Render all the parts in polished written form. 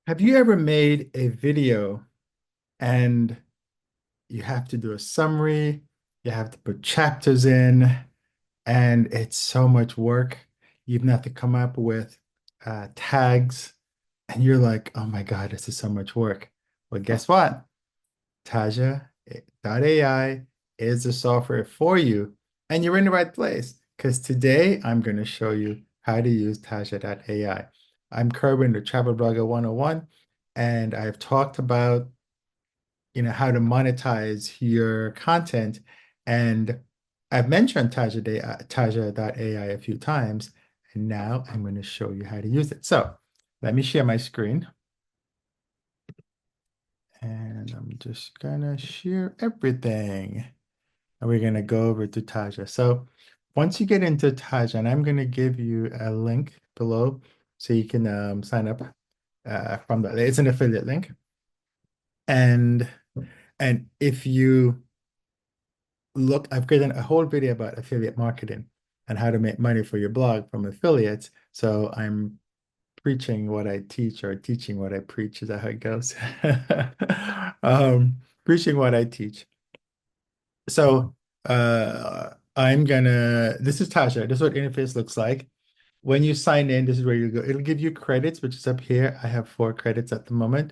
Have you ever made a video and you have to do a summary, you have to put chapters in, and it's so much work. You even have to come up with tags, and you're like, oh my God, this is so much work. Well, guess what? Taja.AI is the software for you, and you're in the right place because today I'm going to show you how to use Taja.AI. I'm Kerwin, the Travel Blogger 101, and I've talked about how to monetize your content. And I've mentioned Taja.AI a few times, and now I'm going to show you how to use it. So let me share my screen. And I'm just gonna share everything. And we're gonna go over to Taja. So once you get into Taja, and I'm gonna give you a link below so you can sign up from that. It's an affiliate link. And if you look, I've created a whole video about affiliate marketing and how to make money for your blog from affiliates. So I'm preaching what I teach or teaching what I preach. Is that how it goes? Preaching what I teach. So this is Tasha. This is what interface looks like. When you sign in, this is where you go. It'll give you credits, which is up here. I have 4 credits at the moment.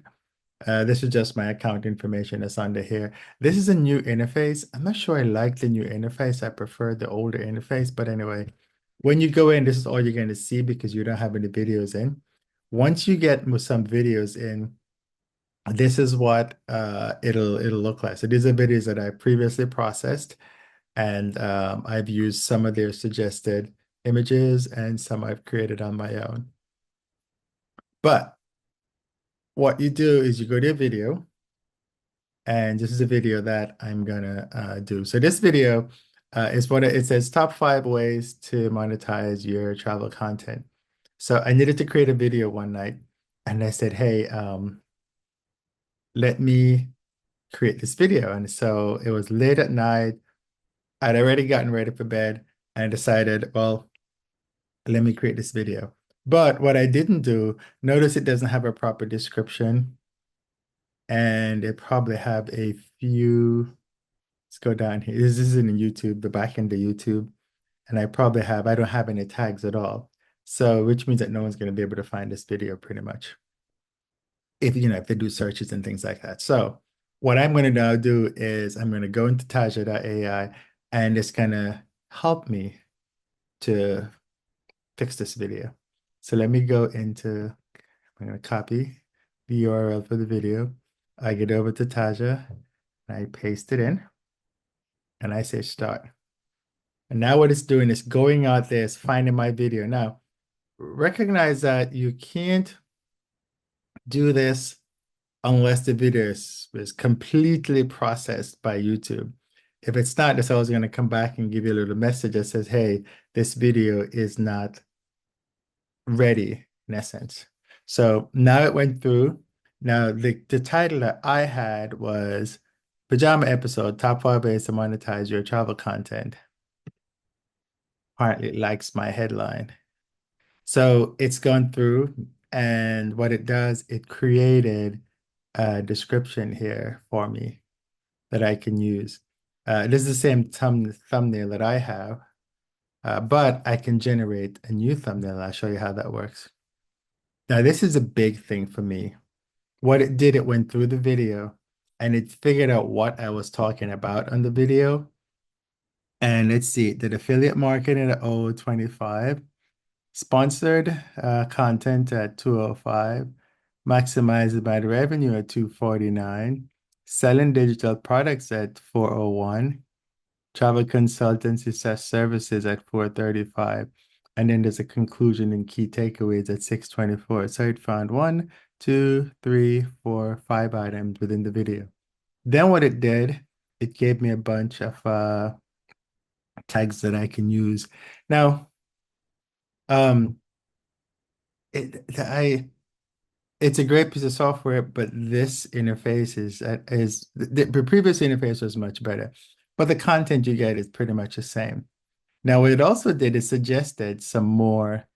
This is just my account information that's under here. This is a new interface. I'm not sure I like the new interface. I prefer the older interface, but anyway, when you go in, this is all you're going to see because you don't have any videos in. Once you get some videos in, this is what it'll look like. So these are videos that I previously processed, and I've used some of their suggested images and some I've created on my own. But what you do is you go to a video, and this is a video that I'm gonna do. So this video is what it says: top 5 ways to monetize your travel content. So I needed to create a video one night, and I said, hey, let me create this video. And so it was late at night. I'd already gotten ready for bed and decided, well, let me create this video. But what I didn't do, notice it doesn't have a proper description, and it probably have a few. Let's go down here. This is in YouTube, the back end of YouTube. And I don't have any tags at all. So, which means that no one's going to be able to find this video pretty much. If they do searches and things like that. So what I'm going to now do is I'm going to go into Taja.AI and it's going to help me to fix this video. So let me go into, I'm going to copy the URL for the video. I get over to Taja and I paste it in and I say start. And now what it's doing is going out there, is finding my video. Now, recognize that you can't do this unless the video is completely processed by YouTube. If it's not, it's always going to come back and give you a little message that says, hey, this video is not ready, in essence. So now it went through. Now, the title that I had was Pajama Episode, Top 5 Ways to Monetize Your Travel Content. Apparently, it likes my headline. So it's gone through, and what it does, it created a description here for me that I can use. This is the same thumbnail that I have, but I can generate a new thumbnail. I'll show you how that works. Now, this is a big thing for me. What it did, it went through the video and it figured out what I was talking about on the video. And let's see, did affiliate marketing at 025, sponsored content at 205, maximized by the revenue at 249, selling digital products at 401, travel consultancy services at 435, and then there's a conclusion and key takeaways at 624. So it found 1, 2, 3, 4, 5 items within the video. Then what it did, it gave me a bunch of tags that I can use. Now, um, it's a great piece of software, but this interface is the previous interface was much better, but the content you get is pretty much the same. Now, what it also did is suggested some more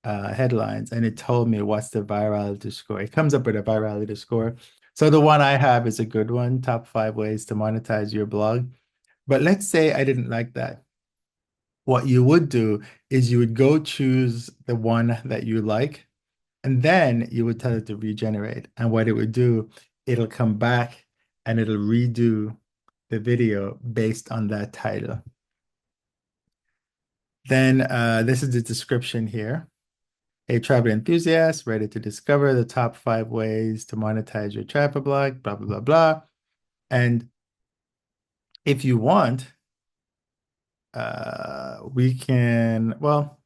headlines, and it told me what's the virality score. It comes up with a virality score. So the one I have is a good one, top 5 ways to monetize your blog. But let's say I didn't like that. What you would do is you would go choose the one that you like, and then you would tell it to regenerate. And what it would do, it'll come back and it'll redo the video based on that title. Then this is the description here. A travel enthusiast ready to discover the top 5 ways to monetize your travel blog, blah, blah, blah, blah. And if you want, we can, well,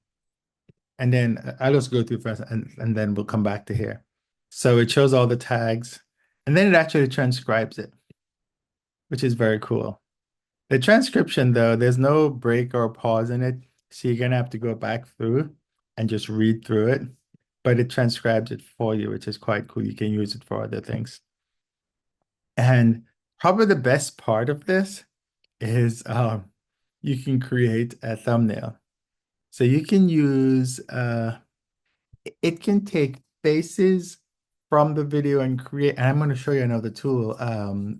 and then I'll just go through first and then we'll come back to here. So it shows all the tags and then it actually transcribes it, which is very cool. The transcription, though, there's no break or pause in it. So you're going to have to go back through and just read through it. But it transcribes it for you, which is quite cool. You can use it for other things. And probably the best part of this is you can create a thumbnail. So you can use, it can take faces from the video and create, and I'm going to show you another tool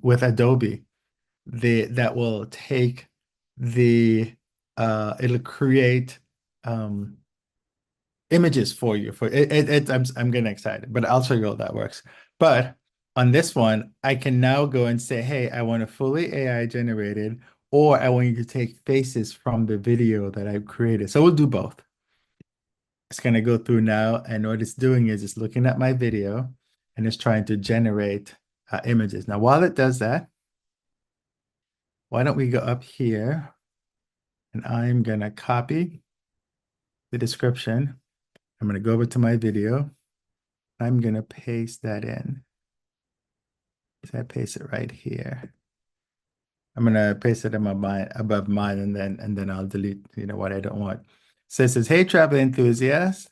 with Adobe that will take the it'll create images for you for I'm getting excited, but I'll show you how that works. But on this one, I can now go and say, hey, I want a fully AI generated, or I want you to take faces from the video that I've created. So we'll do both. It's going to go through now, and what it's doing is it's looking at my video and it's trying to generate images. Now, while it does that, why don't we go up here and I'm going to copy the description. I'm going to go over to my video. I'm going to paste that in. So I paste it right here. I'm going to paste it in my mind above mine and then I'll delete, what I don't want. So it says, hey, travel enthusiast,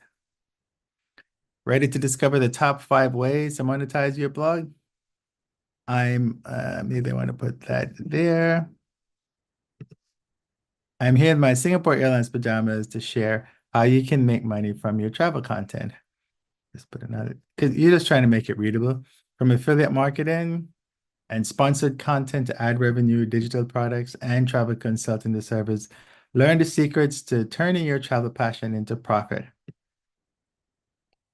ready to discover the top 5 ways to monetize your blog? Maybe I want to put that there. I'm here in my Singapore Airlines pajamas to share how you can make money from your travel content. Just put another, because you're just trying to make it readable. From affiliate marketing and sponsored content to ad revenue, digital products, and travel consulting to service, learn the secrets to turning your travel passion into profit.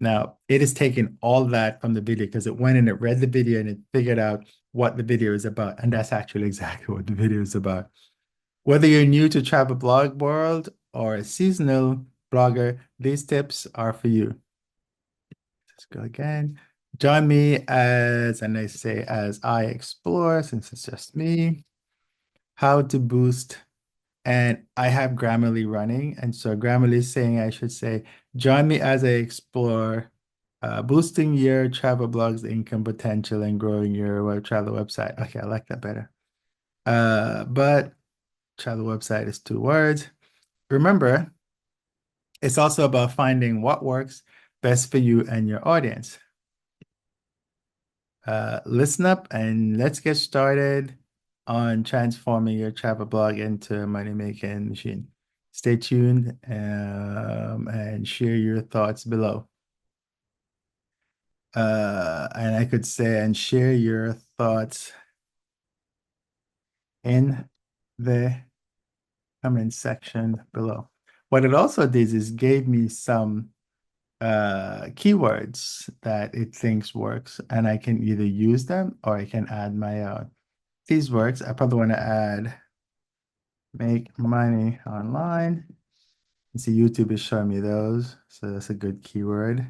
Now, it is taking all that from the video because it went and it read the video and it figured out what the video is about. And that's actually exactly what the video is about. Whether you're new to travel blog world or a seasonal blogger, these tips are for you. Let's go again. Join me and I say, as I explore, since it's just me, how to boost. And I have Grammarly running. And so Grammarly is saying I should say, join me as I explore boosting your travel blog's income potential and growing your travel website. Okay, I like that better. But travel website is 2 words. Remember, it's also about finding what works best for you and your audience. Listen up and let's get started on transforming your travel blog into a money-making machine. Stay tuned and share your thoughts below. And I could say, and share your thoughts in the comment section below. What it also did is gave me some keywords that it thinks works, and I can either use them or I can add my own. These works, I probably want to add make money online. You see, YouTube is showing me those, so that's a good keyword.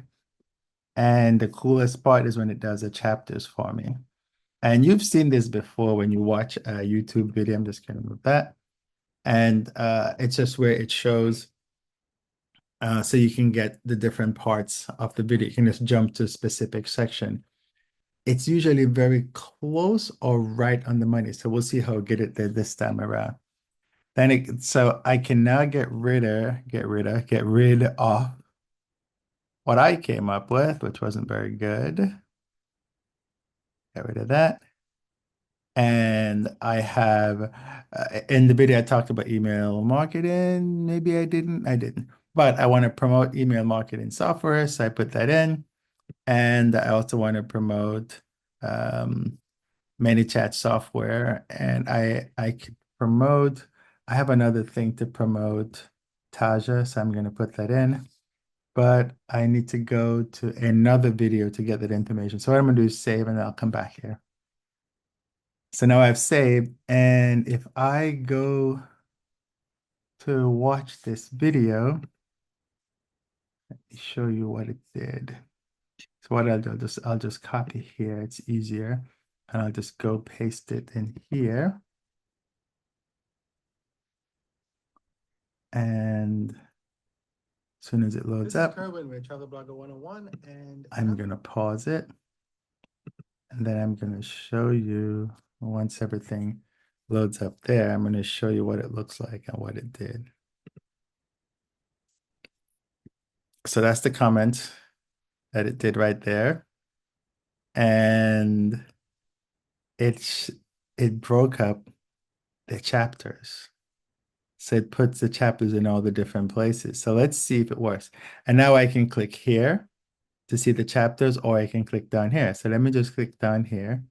And the coolest part is when it does the chapters for me. And you've seen this before when you watch a YouTube video. I'm just going to move that. And it's just where it shows, so you can get the different parts of the video. You can just jump to a specific section. It's usually very close or right on the money. So we'll see how good it did this time around. So I can now get rid of what I came up with, which wasn't very good. Get rid of that. And I have, in the video, I talked about email marketing. Maybe I didn't. but I want to promote email marketing software, so I put that in. And I also want to promote um, ManyChat software, and I could promote. I have another thing to promote Taja, so I'm going to put that in. But I need to go to another video to get that information. So what I'm going to do is save, and I'll come back here. So now I've saved, and if I go to watch this video, let me show you what it did. So what I'll do, I'll just copy here. It's easier. And I'll just go paste it in here. And as soon as it loads up, with Travel Blogger 101, and I'm gonna pause it. And then I'm gonna show you once everything loads up there, I'm gonna show you what it looks like and what it did. So that's the comment that it did right there. And it's it broke up the chapters. So it puts the chapters in all the different places. So let's see if it works. And now I can click here to see the chapters, or I can click down here. So let me just click down here.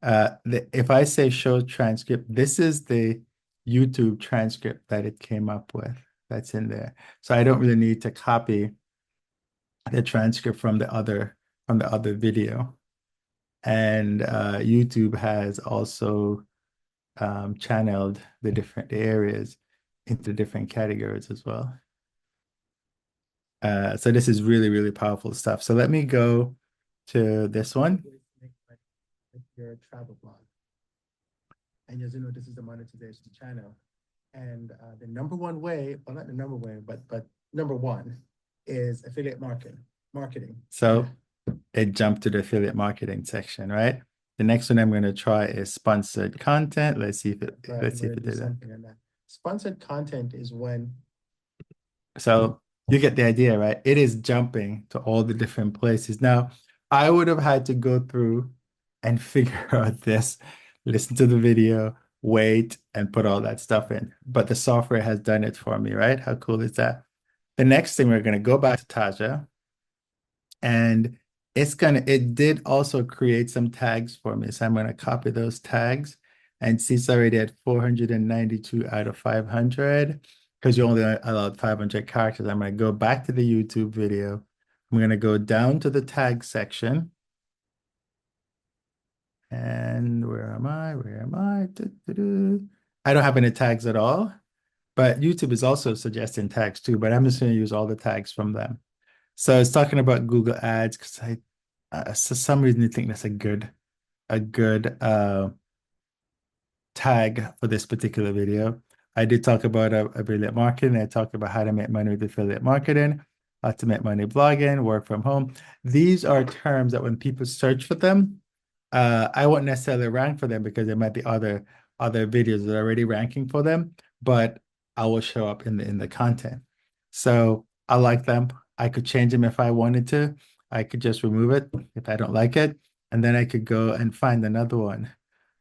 If I say show transcript, this is the YouTube transcript that it came up with. That's in there. So I don't really need to copy the transcript from the other video. And YouTube has also channeled the different areas into different categories as well. So this is really, really powerful stuff. So let me go to this one. Your travel blog. And as you know, this is the monetization channel. And the number one way, well, not the number way, but number one is affiliate marketing. So it jumped to the affiliate marketing section, right? The next one I'm going to try is sponsored content. Let's see if it did that. Sponsored content is when, so you get the idea, right? It is jumping to all the different places. Now, I would have had to go through and figure out this, listen to the video, wait, and put all that stuff in. But the software has done it for me, right? How cool is that? The next thing, we're going to go back to Taja, and it did also create some tags for me. So I'm going to copy those tags, and see it's already at 492 out of 500 because you only allowed 500 characters. I'm going to go back to the YouTube video. I'm going to go down to the tag section. And where am I? Where am I? I don't have any tags at all, but YouTube is also suggesting tags too, but I'm just going to use all the tags from them. So it's talking about Google Ads because for some reason, I think that's a good tag for this particular video. I did talk about affiliate marketing. I talked about how to make money with affiliate marketing, how to make money blogging, work from home. These are terms that when people search for them, I won't necessarily rank for them because there might be other videos that are already ranking for them, but I will show up in the content. So I like them. I could change them if I wanted to. I could just remove it if I don't like it, and then I could go and find another one.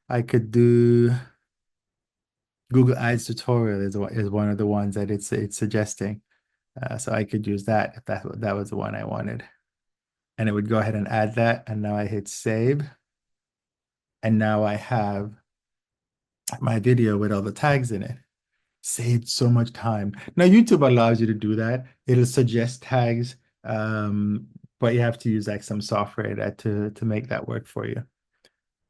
I could do Google Ads tutorial is one of the ones that it's suggesting. So I could use that if that was the one I wanted. And it would go ahead and add that. And now I hit save. And now I have my video with all the tags in it. Saved so much time. Now YouTube allows you to do that. It'll suggest tags, but you have to use like some software to make that work for you.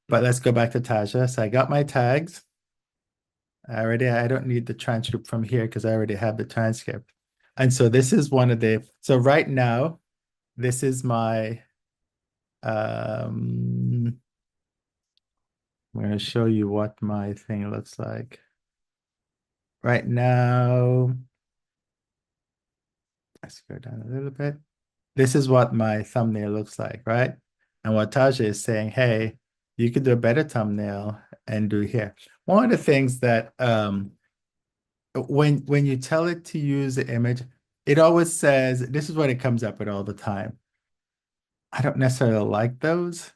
But let's go back to Taja. So I got my tags. I don't need the transcript from here because I already have the transcript. And so this is so right now, this is my, I'm going to show you what my thing looks like. Right now, let's go down a little bit. This is what my thumbnail looks like, right? And what Taja is saying, hey, you could do a better thumbnail and do here. One of the things that when you tell it to use the image, it always says, this is what it comes up with all the time. I don't necessarily like those,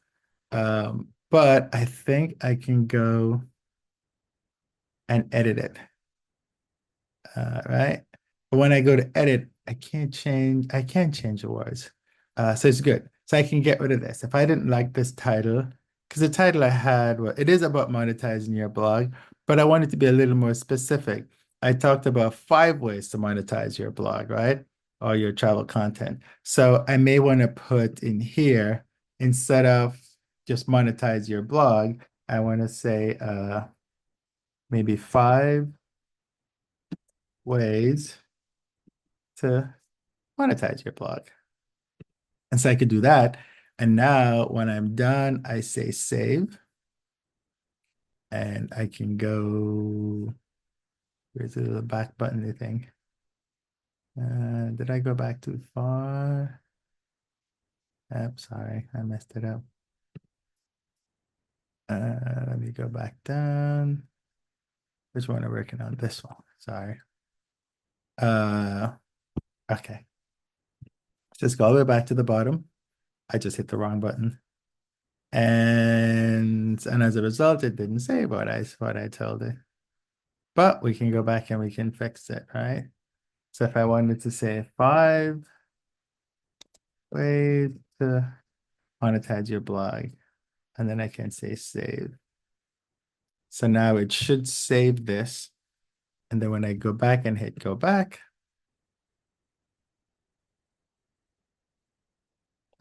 but I think I can go and edit it, right? when I go to edit, I can't change the words. So it's good. So I can get rid of this. If I didn't like this title, because the title I had, well, it is about monetizing your blog, but I wanted to be a little more specific. I talked about 5 ways to monetize your blog, right? Or your travel content. So I may want to put in here, instead of just monetize your blog, I want to say maybe 5 ways to monetize your blog. And so I could do that. And now when I'm done, I say save and I can go, where's the little back button thing? Did I go back too far? Sorry, I messed it up. Let me go back down. Which one are we working on? This one. Sorry. Uh, okay. Just go all the way back to the bottom. I just hit the wrong button. And as a result, it didn't save what I told it. But we can go back and we can fix it, right? So if I wanted to say 5 ways to monetize your blog, and then I can say save. So now it should save this. And then when I go back and hit go back,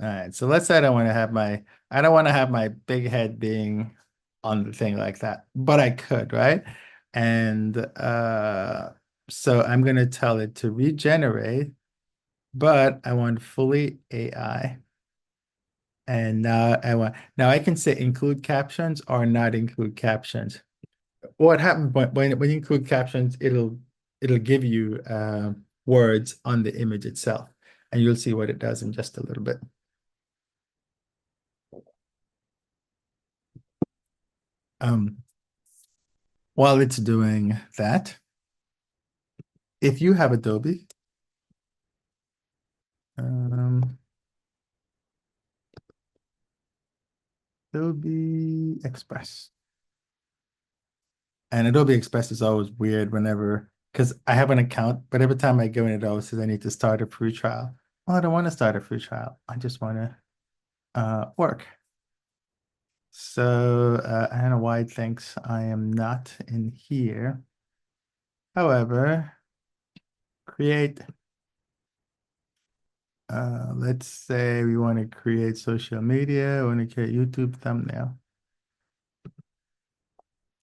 all right. So let's say I don't want to have my big head being on the thing like that, but I could, right? And so I'm gonna tell it to regenerate, but I want fully AI. And now I can say include captions or not include captions. What happens when you include captions, it'll give you words on the image itself, and you'll see what it does in just a little bit. Um, while it's doing that, if you have um, Adobe Express. And Adobe Express is always weird whenever, because I have an account, but every time I go in, it always says I need to start a free trial. Well, I don't want to start a free trial. I just want to work. So I don't know why it thinks I am not in here. However, create, let's say we want to create social media, we want to create YouTube thumbnail,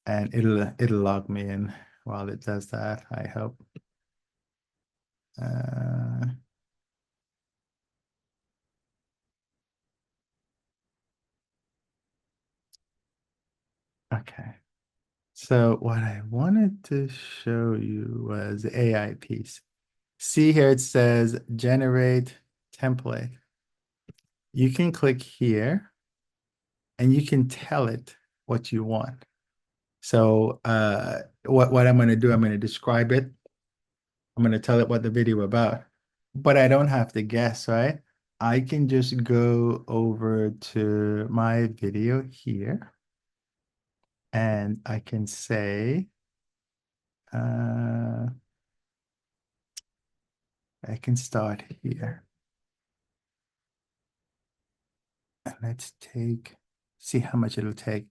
and it'll log me in while it does that, I hope. Uh, okay. So what I wanted to show you was the AI piece. See here, it says generate template. You can click here and you can tell it what you want. So what I'm going to do, I'm going to describe it. I'm going to tell it what the video about, but I don't have to guess, right? I can just go over to my video here and I can say, uh, I can start here. And let's see how much it'll take.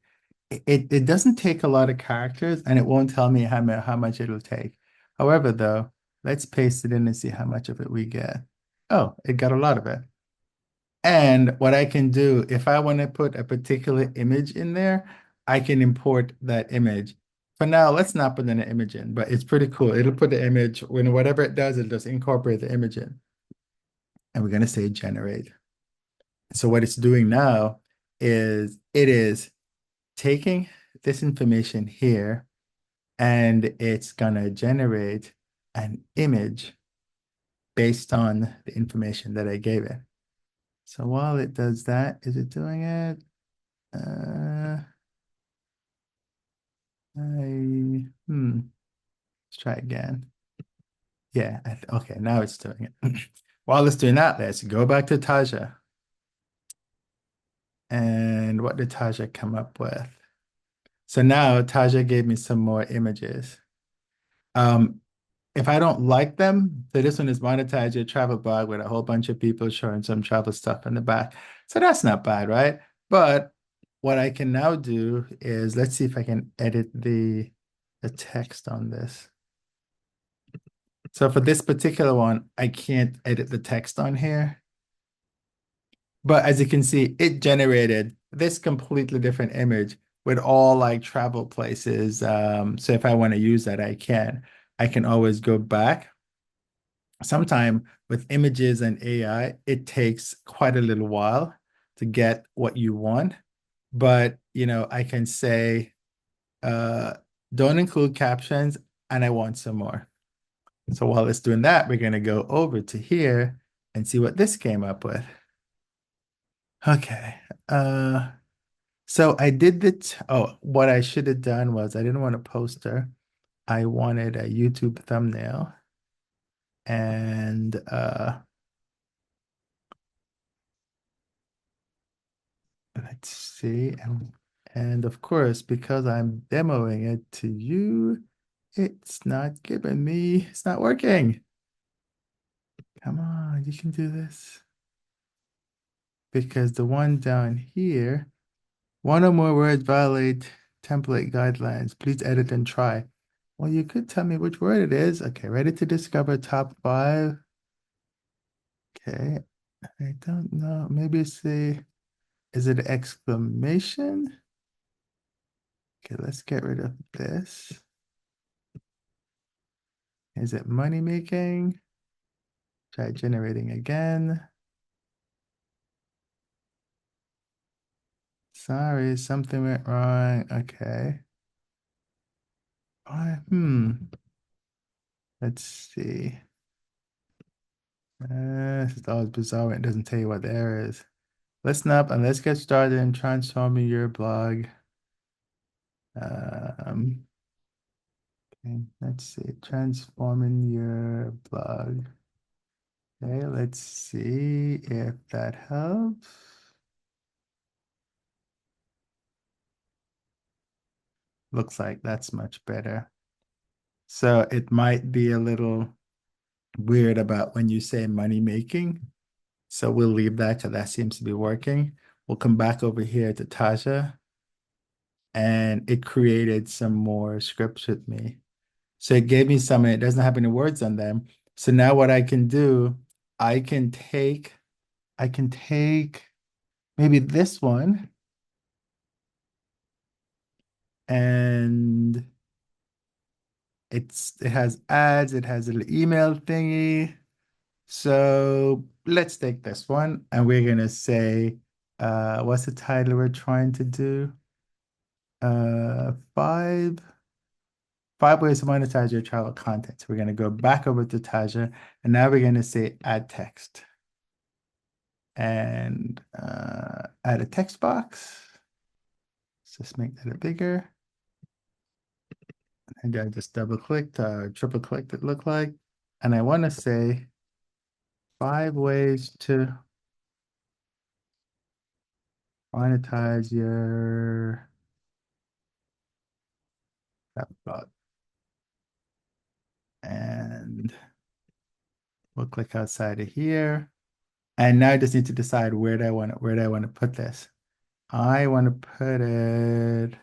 It doesn't take a lot of characters and it won't tell me how much it'll take. However, though, let's paste it in and see how much of it we get. Oh, it got a lot of it. And what I can do, if I want to put a particular image in there, I can import that image. For now, let's not put an image in, but it's pretty cool. It'll put the image, when whatever it does, it'll just incorporate the image in. And we're going to say generate. So what it's doing now is it is taking this information here and it's gonna generate an image based on the information that I gave it. So while it does that, is it doing it? Let's try again. Yeah, okay, now it's doing it. While it's doing that, let's go back to Taja. And what did Taja come up with? So now Taja gave me some more images. Um, if I don't like them, so this one is Monetize Your Travel Blog with a whole bunch of people showing some travel stuff in the back. So that's not bad, right? But what I can now do is let's see if I can edit the text on this. So for this particular one, I can't edit the text on here. But as you can see, it generated this completely different image with all like travel places. So if I want to use that, I can. I can always go back. Sometime with images and AI, it takes quite a little while to get what you want. But I can say, uh, don't include captions, and I want some more. So while it's doing that, we're going to go over to here and see what this came up with. Okay. So I did what I should have done was I didn't want a poster. I wanted a YouTube thumbnail. And let's see. And of course, because I'm demoing it to you, it's not working. Come on, you can do this. Because the one down here, one or more words violate template guidelines. Please edit and try. Well, you could tell me which word it is. Okay, ready to discover top five. Okay, I don't know. Maybe say, is it exclamation? Okay, let's get rid of this. Is it money making? Try generating again. Sorry, something went wrong. Okay. Let's see. This is always bizarre when it doesn't tell you what the error is. Listen up and let's get started in transforming your blog. Um, okay, let's see, transforming your blog. Okay, let's see if that helps. Looks like that's much better. So it might be a little weird about when you say money making. So we'll leave that because that seems to be working. We'll come back over here to Taja and it created some more scripts with me. So it gave me some, and it doesn't have any words on them. So now what I can do, I can take, I can take maybe this one and it has ads, it has a little email thingy. So let's take this one and we're gonna say, what's the title we're trying to do? Uh, five five ways to monetize your travel content. So we're gonna go back over to Taja, and now we're gonna say add text and add a text box. Let's just make that a bigger. And I just double clicked, triple clicked it look like. And I want to say 5 ways to monetize your blog. And we'll click outside of here. And now I just need to decide where do I want to put this. I want to put it,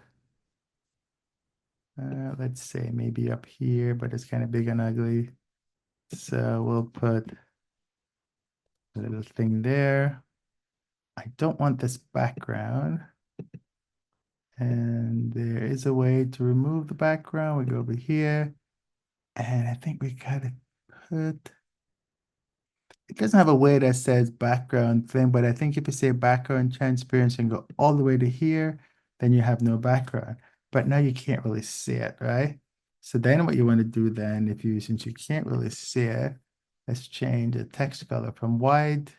let's say maybe up here, but it's kind of big and ugly. So we'll put a little thing there. I don't want this background. And there is a way to remove the background. We go over here. And I think we gotta put, it doesn't have a way that says background thing, but I think if you say background transparency and go all the way to here, then you have no background. But now you can't really see it, right? So then what you want to do then, since you can't really see it, let's change the text color from white.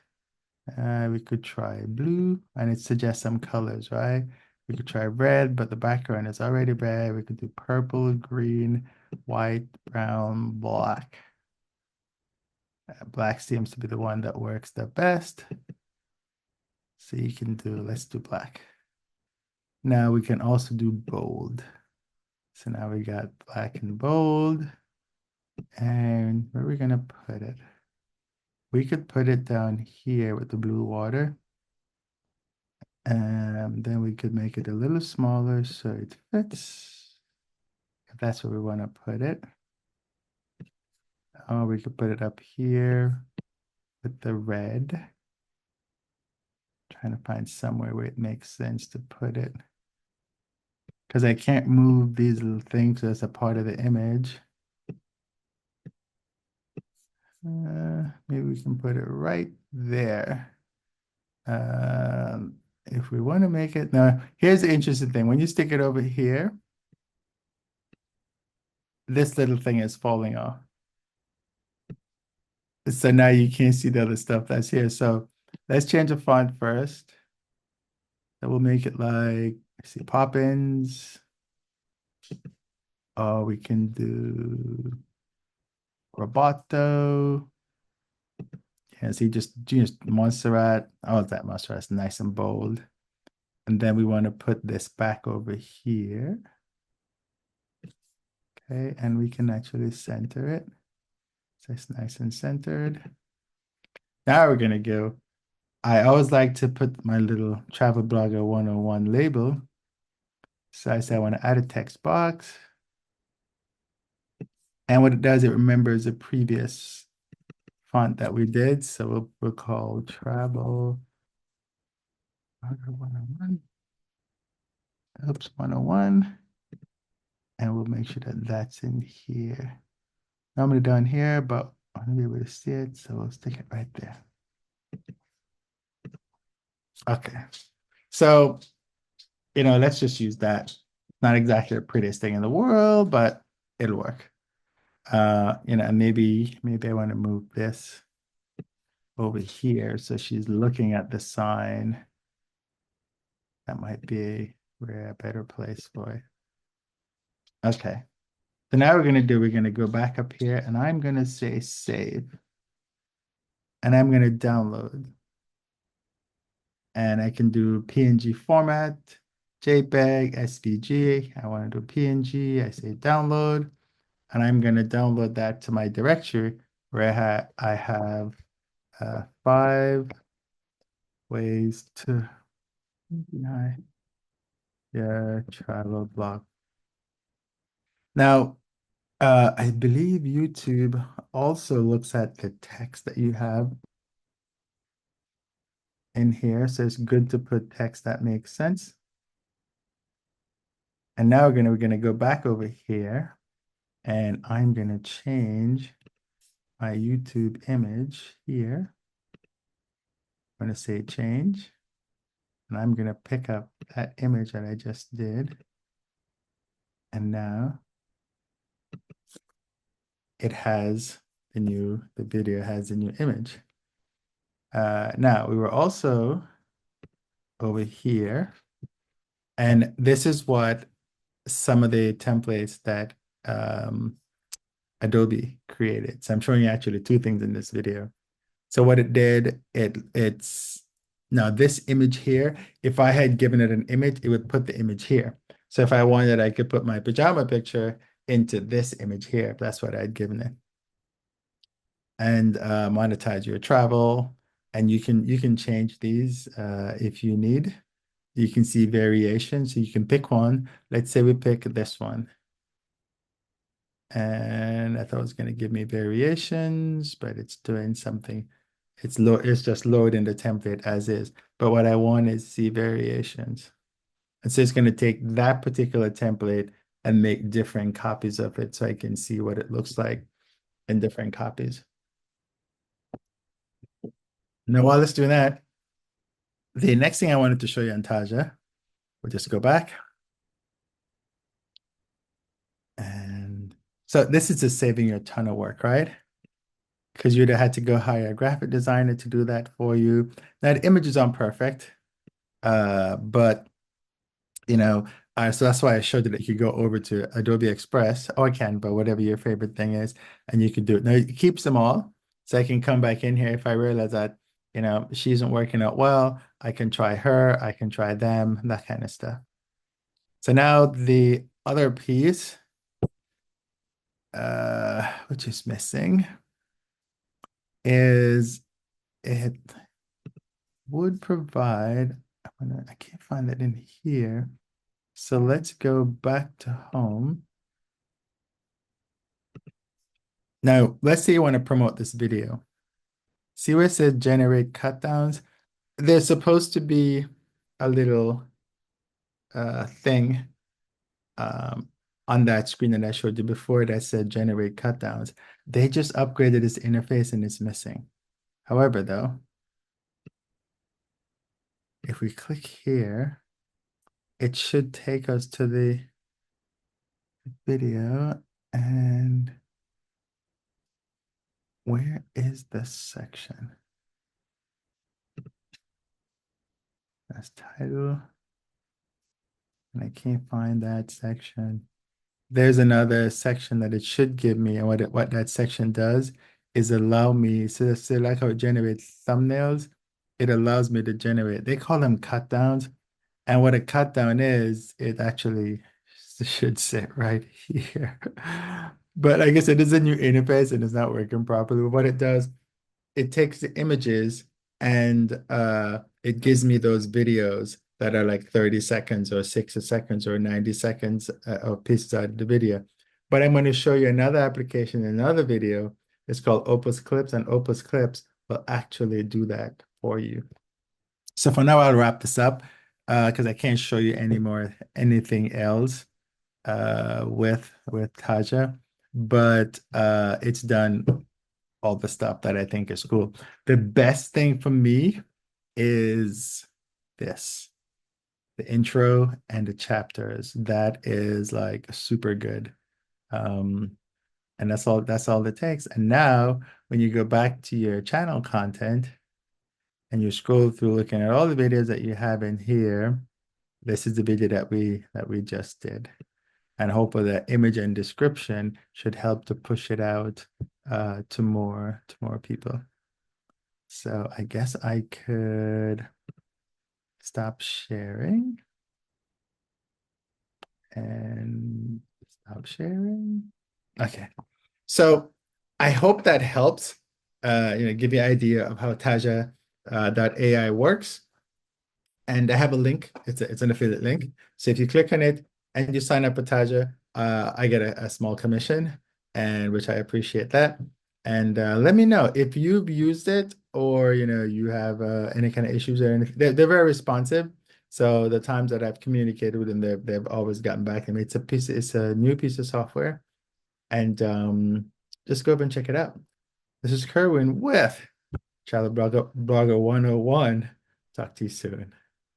We could try blue, and it suggests some colors, right? We could try red, but the background is already red. We could do purple, green, white, brown, black. Black seems to be the one that works the best. So let's do black. Now we can also do bold. So now we got black and bold. And where are we gonna put it? We could put it down here with the blue water. And then we could make it a little smaller so it fits. If that's where we want to put it. Or we could put it up here with the red. Trying to find somewhere where it makes sense to put it. Because I can't move these little things as a part of the image. Maybe we can put it right there. If we want to make it, now here's the interesting thing. When you stick it over here, this little thing is falling off. So now you can't see the other stuff that's here. So let's change the font first. That will make it like, let's see, Poppins. Or we can do Roboto. Yeah, see, just Montserrat. Oh, that Montserrat's nice and bold. And then we want to put this back over here. Okay, and we can actually center it. So it's nice and centered. Now we're gonna go. I always like to put my little Travel Blogger 101 label. So I say I want to add a text box. And what it does, it remembers a previous font that we did. So we'll call Travel Blogger 101. Oops, 101. And we'll make sure that that's in here. Normally down here, but I want to be able to see it. So we'll stick it right there. Okay. So, let's just use that. Not exactly the prettiest thing in the world, but it'll work. Maybe I want to move this over here so she's looking at the sign. That might be a better place for it. Okay. So now we're going to go back up here and I'm going to say save. And I'm going to download. And I can do PNG format, JPEG, SVG. I want to do PNG. I say download. And I'm going to download that to my directory where I have 5 ways to yeah, travel blog. Now, I believe YouTube also looks at the text that you have in here. So it's good to put text that makes sense. And now we're gonna go back over here and I'm gonna change my YouTube image here. I'm gonna say change. And I'm gonna pick up that image that I just did. And now the video has a new image. Now we were also over here, and this is what some of the templates that Adobe created. So I'm showing you actually 2 things in this video. So what it did, it's now this image here, if I had given it an image, it would put the image here. So if I wanted, I could put my pajama picture into this image here, if that's what I'd given it. And monetize your travel. And you can change these if you need. You can see variations. So you can pick one. Let's say we pick this one. And I thought it was going to give me variations, but it's doing something. It's just loading the template as is. But what I want is see variations. And so it's going to take that particular template and make different copies of it so I can see what it looks like in different copies. Now, while it's doing that, the next thing I wanted to show you on Taja, we'll just go back. And so this is just saving you a ton of work, right? Because you'd have had to go hire a graphic designer to do that for you. Now, the images aren't perfect, but so that's why I showed you that you could go over to Adobe Express, or Canva, whatever your favorite thing is, and you could do it. Now, it keeps them all, so I can come back in here if I realize that, she isn't working out well. I can try her, I can try them, that kind of stuff. So now the other piece which is missing, is it would provide, I can't find that in here. So let's go back to home. Now, let's say you want to promote this video. See where it says generate cut downs? There's supposed to be a little thing um, on that screen that I showed you before that said generate cut downs. They just upgraded this interface and it's missing. However, though, if we click here, it should take us to the video. And where is the section? That's title. And I can't find that section. There's another section that it should give me, and what that section does is allow me, so like how it generates thumbnails, it allows me to generate, they call them cut downs. And what a cut down is, it actually should sit right here. But I guess it is a new interface and it's not working properly. What it does, it takes the images and it gives me those videos that are like 30 seconds or 60 seconds or 90 seconds of pieces out of the video. But I'm going to show you another application, another video. It's called Opus Clips, and Opus Clips will actually do that for you. So for now, I'll wrap this up because I can't show you anything else with Taja, but it's done all the stuff that I think is cool. The best thing for me is this, the intro and the chapters. That is like super good. Um, and that's all it takes. And now when you go back to your channel content and you scroll through looking at all the videos that you have in here, this is the video that we just did. And hopefully that image and description should help to push it out to more people. So I guess I could stop sharing and stop sharing. Okay. So I hope that helps, give you an idea of how Taja.AI works. And I have a link. It's an affiliate link. So if you click on it and you sign up with Taja, I get a small commission, and which I appreciate that. And let me know if you've used it or you have any kind of issues or anything. They're very responsive. So the times that I've communicated with them, they've always gotten back to me. It's a new piece of software, and just go over and check it out. This is Kerwin with Blogger 101. Talk to you soon.